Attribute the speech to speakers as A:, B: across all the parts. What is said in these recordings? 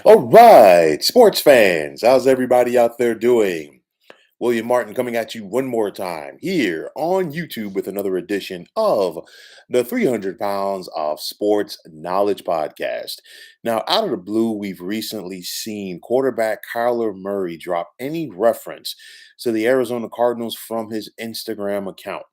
A: All right, sports fans, how's everybody out there doing? William Martin coming at you one more time here on YouTube with another edition of the 300 Pounds of Sports Knowledge Podcast. Now, out of the blue, we've recently seen quarterback Kyler Murray drop any reference to the Arizona Cardinals from his Instagram account.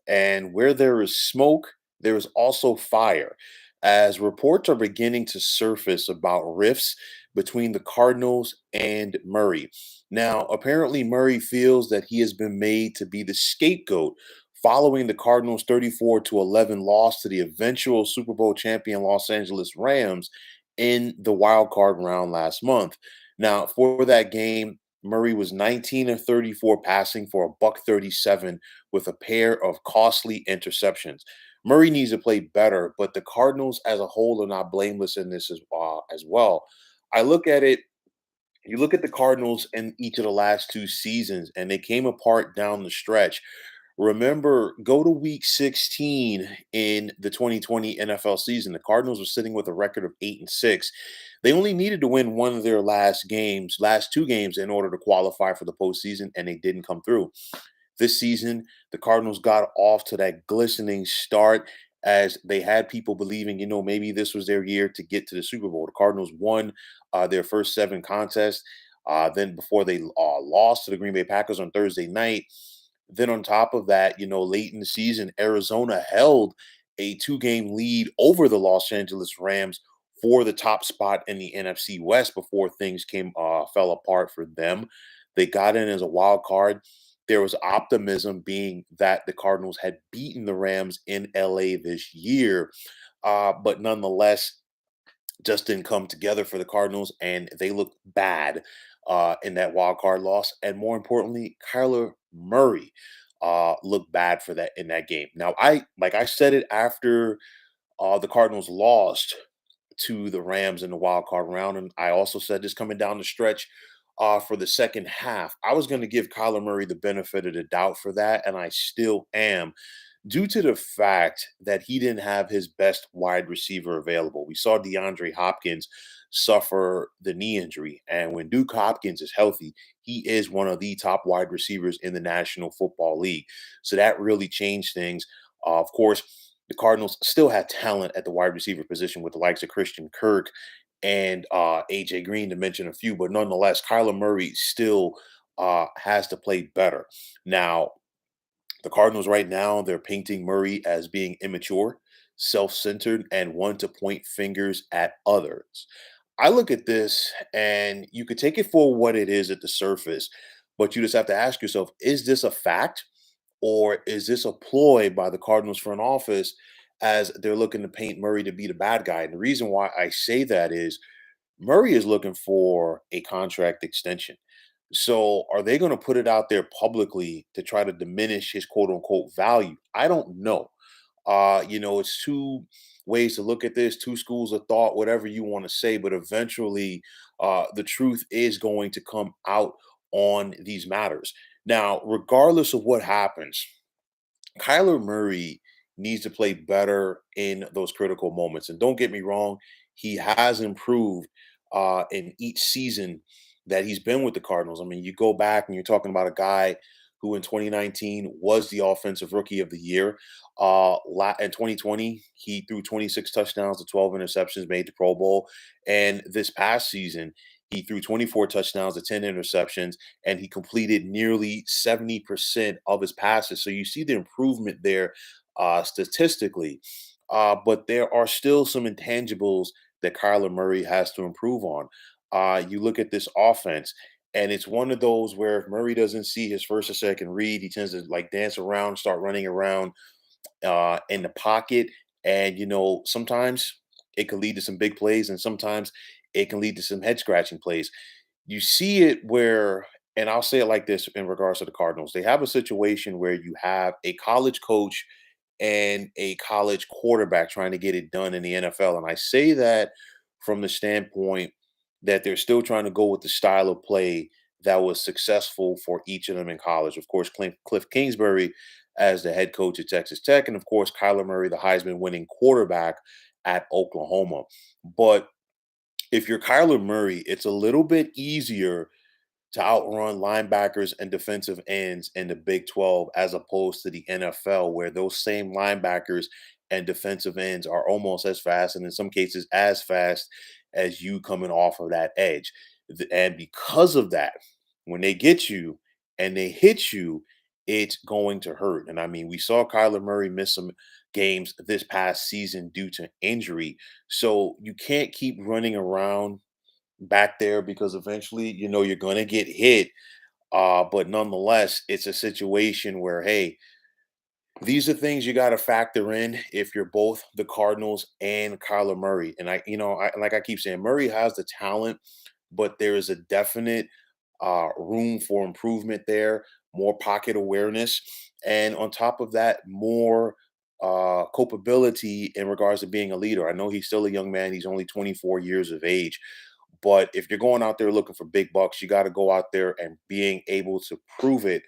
A: And where there is smoke, there is also fire, as reports are beginning to surface about rifts between the Cardinals and Murray. Now, apparently, Murray feels that he has been made to be the scapegoat following the Cardinals' 34-11 loss to the eventual Super Bowl champion Los Angeles Rams in the wild card round last month. Now, for that game, Murray was 19 of 34 passing for a buck 37 with a pair of costly interceptions. Murray needs to play better, but the Cardinals as a whole are not blameless in this as well. I look at it, you look at the Cardinals in each of the last two seasons, and they came apart down the stretch. Remember, go to week 16 in the 2020 NFL season. The Cardinals were sitting with a record of 8-6. They only needed to win one of their last two games, in order to qualify for the postseason, and they didn't come through. This season, the Cardinals got off to that glistening start as they had people believing, maybe this was their year to get to the Super Bowl. The Cardinals won their first seven contests. Then before they lost to the Green Bay Packers on Thursday night. Then on top of that, late in the season, Arizona held a two-game lead over the Los Angeles Rams for the top spot in the NFC West before things came fell apart for them. They got in as a wild card. There was optimism being that the Cardinals had beaten the Rams in LA this year, but nonetheless, just didn't come together for the Cardinals, and they looked bad in that wild card loss. And more importantly, Kyler Murray looked bad for that in that game. Now, I said it after the Cardinals lost to the Rams in the wild card round, and I also said this coming down the stretch for the second half. I was going to give Kyler Murray the benefit of the doubt for that, and I still am, due to the fact that he didn't have his best wide receiver available. We saw DeAndre Hopkins suffer the knee injury, and when Duke Hopkins is healthy, he is one of the top wide receivers in the National Football League. So that really changed things. Of course, the Cardinals still had talent at the wide receiver position with the likes of Christian Kirk and AJ Green, to mention a few, but nonetheless, Kyler Murray still has to play better. Now, the Cardinals right now, they're painting Murray as being immature, self-centered, and one to point fingers at others. I look at this and you could take it for what it is at the surface, but you just have to ask yourself, is this a fact or is this a ploy by the Cardinals front office as they're looking to paint Murray to be the bad guy? And the reason why I say that is Murray is looking for a contract extension. So are they going to put it out there publicly to try to diminish his quote unquote value? I don't know. It's two ways to look at this, two schools of thought, whatever you want to say, but eventually the truth is going to come out on these matters. Now, regardless of what happens, Kyler Murray needs to play better in those critical moments. And don't get me wrong, he has improved in each season that he's been with the Cardinals. I mean, you go back and you're talking about a guy who in 2019 was the offensive rookie of the year. In 2020, he threw 26 touchdowns to 12 interceptions, made the Pro Bowl. And this past season, he threw 24 touchdowns to 10 interceptions, and he completed nearly 70% of his passes. So you see the improvement there statistically. But there are still some intangibles that Kyler Murray has to improve on. You look at this offense, and it's one of those where if Murray doesn't see his first or second read, he tends to like dance around, start running around in the pocket. And, sometimes it can lead to some big plays, and sometimes it can lead to some head scratching plays. You see it where, and I'll say it like this in regards to the Cardinals, they have a situation where you have a college coach and a college quarterback trying to get it done in the NFL. And I say that from the standpoint that they're still trying to go with the style of play that was successful for each of them in college. Of course, Cliff Kingsbury as the head coach at Texas Tech, and of course, Kyler Murray, the Heisman winning quarterback at Oklahoma. But if you're Kyler Murray, it's a little bit easier to outrun linebackers and defensive ends in the Big 12 as opposed to the NFL, where those same linebackers and defensive ends are almost as fast, and in some cases, as fast as you coming off of that edge. And because of that, when they get you and they hit you, it's going to hurt. And I mean, we saw Kyler Murray miss some games this past season due to injury. So you can't keep running around back there because eventually, you're going to get hit. But nonetheless, it's a situation where, hey, these are things you got to factor in if you're both the Cardinals and Kyler Murray. And like I keep saying, Murray has the talent, but there is a definite room for improvement there, more pocket awareness, and on top of that, more culpability in regards to being a leader. I know he's still a young man; he's only 24 years of age, but if you're going out there looking for big bucks, you got to go out there and being able to prove it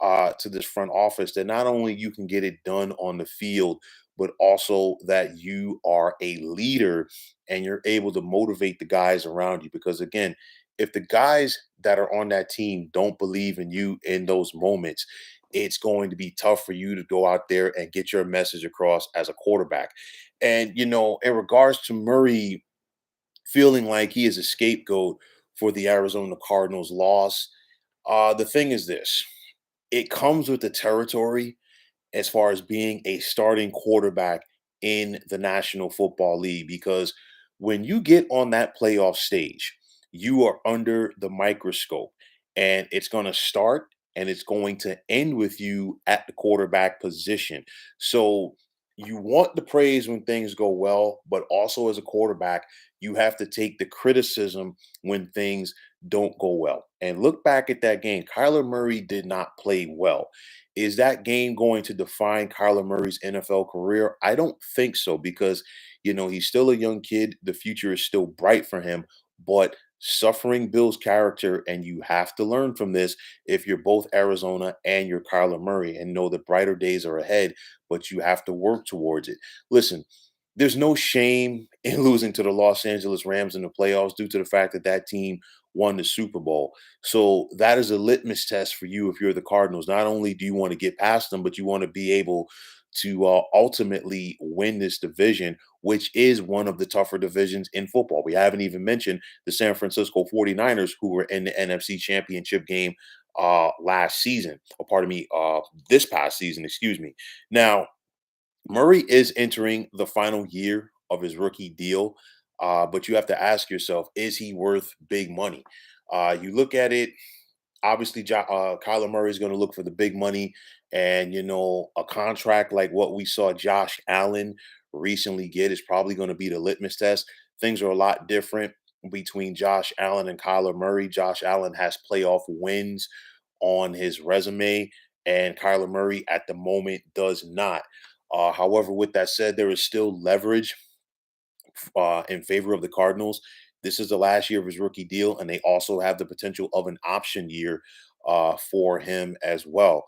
A: to this front office that not only you can get it done on the field, but also that you are a leader and you're able to motivate the guys around you. Because again, if the guys that are on that team don't believe in you in those moments, it's going to be tough for you to go out there and get your message across as a quarterback. And, in regards to Murray feeling like he is a scapegoat for the Arizona Cardinals loss, the thing is this: it comes with the territory as far as being a starting quarterback in the National Football League, because when you get on that playoff stage, you are under the microscope, and it's going to start and it's going to end with you at the quarterback position. So you want the praise when things go well, but also as a quarterback, you have to take the criticism when things don't go well. And look back at that game. Kyler Murray did not play well. Is that game going to define Kyler Murray's NFL career? I don't think so, because, he's still a young kid. The future is still bright for him, but suffering builds character, and you have to learn from this if you're both Arizona and you're Kyler Murray, and know that brighter days are ahead, but you have to work towards it. Listen, there's no shame in losing to the Los Angeles Rams in the playoffs due to the fact that that team won the Super Bowl. So that is a litmus test for you if you're the Cardinals. Not only do you want to get past them, but you want to be able to ultimately win this division, which is one of the tougher divisions in football. We haven't even mentioned the San Francisco 49ers, who were in the NFC Championship game last season, or pardon me, this past season, excuse me. Now, Murray is entering the final year of his rookie deal, but you have to ask yourself, is he worth big money? You look at it, obviously, Kyler Murray is going to look for the big money, and a contract like what we saw Josh Allen recently get is probably going to be the litmus test. Things are a lot different between Josh Allen and Kyler Murray. Josh Allen has playoff wins on his resume, and Kyler Murray at the moment does not. However, with that said, there is still leverage in favor of the Cardinals. This is the last year of his rookie deal, and they also have the potential of an option year for him as well.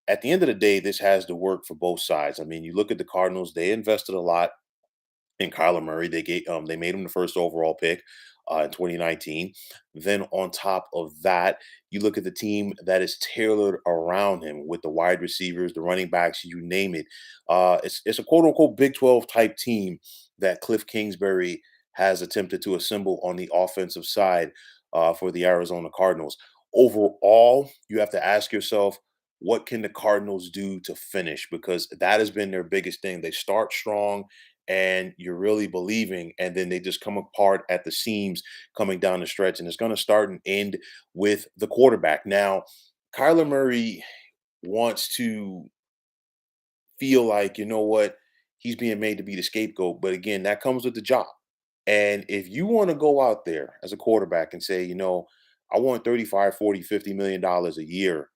A: At the end of the day, this has to work for both sides. I mean, you look at the Cardinals; they invested a lot in Kyler Murray. They made him the first overall pick in 2019. Then on top of that, you look at the team that is tailored around him with the wide receivers, the running backs, you name it. It's a quote unquote Big 12 type team that Cliff Kingsbury has attempted to assemble on the offensive side for the Arizona Cardinals. Overall, you have to ask yourself, what can the Cardinals do to finish? Because that has been their biggest thing. They start strong and you're really believing, and then they just come apart at the seams coming down the stretch. And it's going to start and end with the quarterback. Now, Kyler Murray wants to feel like, what, he's being made to be the scapegoat. But again, that comes with the job. And if you want to go out there as a quarterback and say, I want 35, 40, $50 million a year,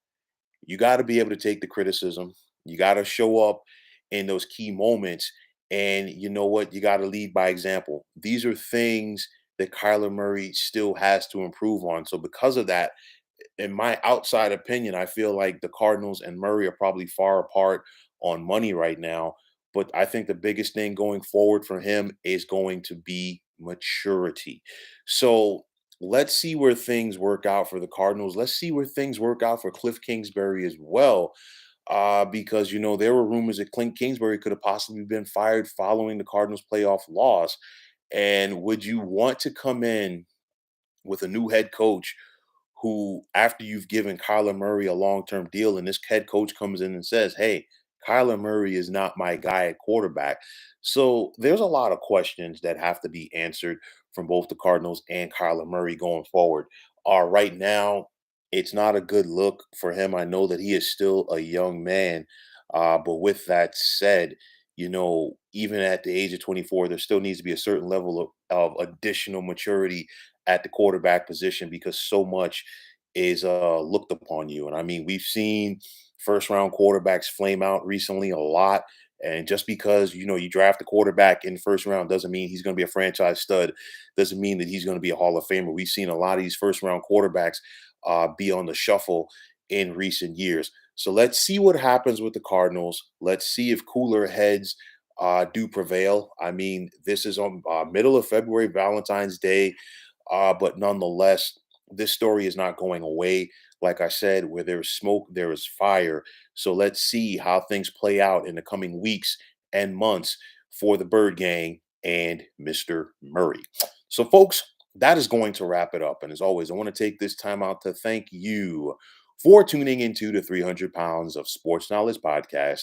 A: you got to be able to take the criticism. You got to show up in those key moments. And you know what? You got to lead by example. These are things that Kyler Murray still has to improve on. So, because of that, in my outside opinion, I feel like the Cardinals and Murray are probably far apart on money right now. But I think the biggest thing going forward for him is going to be maturity. So let's see where things work out for the Cardinals. Let's see where things work out for Cliff Kingsbury as well. Because there were rumors that Clint Kingsbury could have possibly been fired following the Cardinals' playoff loss. And would you want to come in with a new head coach who, after you've given Kyler Murray a long-term deal, and this head coach comes in and says, "Hey, Kyler Murray is not my guy at quarterback." So there's a lot of questions that have to be answered from both the Cardinals and Kyler Murray going forward. Right now, it's not a good look for him. I know that he is still a young man, but with that said, even at the age of 24, there still needs to be a certain level of additional maturity at the quarterback position because so much is looked upon you. And I mean, we've seen first round quarterbacks flame out recently a lot. And just because you draft a quarterback in the first round doesn't mean he's going to be a franchise stud. Doesn't mean that he's going to be a Hall of Famer. We've seen a lot of these first round quarterbacks be on the shuffle in recent years. So let's see what happens with the Cardinals. Let's see if cooler heads do prevail. I mean, this is on middle of February, Valentine's Day. But nonetheless, this story is not going away. Like I said, where there is smoke, there is fire. So let's see how things play out in the coming weeks and months for the Bird Gang and Mr. Murray. So, folks, that is going to wrap it up. And as always, I want to take this time out to thank you for tuning into the 300 Pounds of Sports Knowledge podcast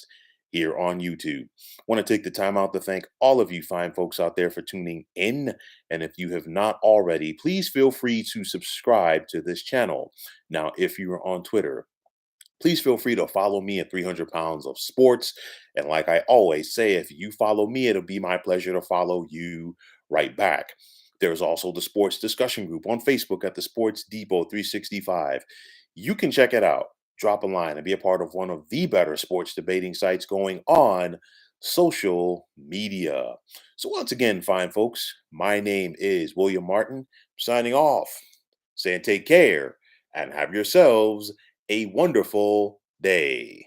A: here on YouTube. I want to take the time out to thank all of you fine folks out there for tuning in. And if you have not already, please feel free to subscribe to this channel. Now, if you are on Twitter, please feel free to follow me at 300 Pounds of Sports. And like I always say, if you follow me, it'll be my pleasure to follow you right back. There's also the sports discussion group on Facebook at the Sports Depot 365. You can check it out, drop a line, and be a part of one of the better sports debating sites going on social media. So, once again, fine folks, my name is William Martin, signing off, saying take care and have yourselves a wonderful day.